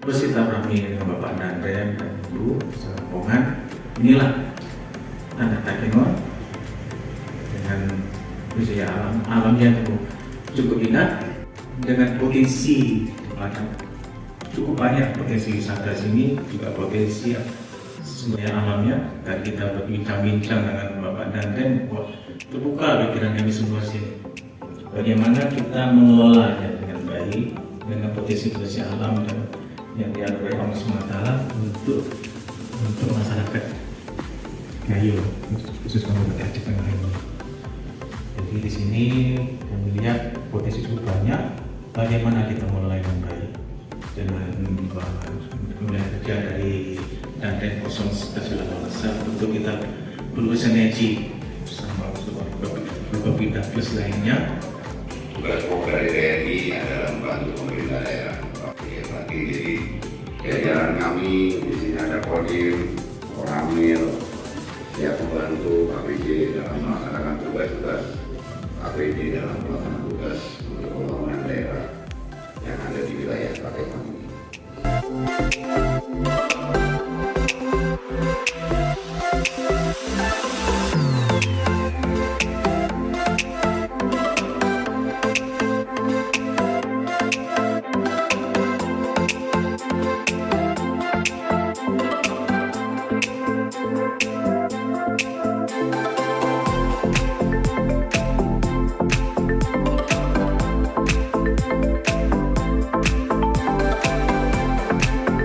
Terus kita rapi dengan Bapak Danten dan Ibu Rombongan. Inilah tanda Takengon dengan wisata alam yang cukup indah dengan potensi cukup banyak potensi wisata sini, juga potensi sumber alamnya. Dan kita berbincang-bincang dengan Bapak Danten, terbuka pikiran kami semua sini. Bagaimana kita mengelolanya dengan baik, dengan potensi alam dan yang dianugerahkan oleh Allah SWT untuk masyarakat Gayo, khusus Kabupaten Aceh Tengah ini. Jadi di sini kami lihat potensi cukup banyak. Bagaimana kita mulai dengan baik dengan mulai kerja dari Danten 011 untuk kita bersinergi bersama beberapa plus lainnya. Tugas pokok dari TNI adalah membantu pemerintah daerah. Jadi jajaran kami di sini ada Kodim, Koramil, siap membantu APJ dalam melaksanakan tugas-tugas APJ dalam melaksanakan tugas untuk pembangunan daerah yang ada di wilayah Takengon ini.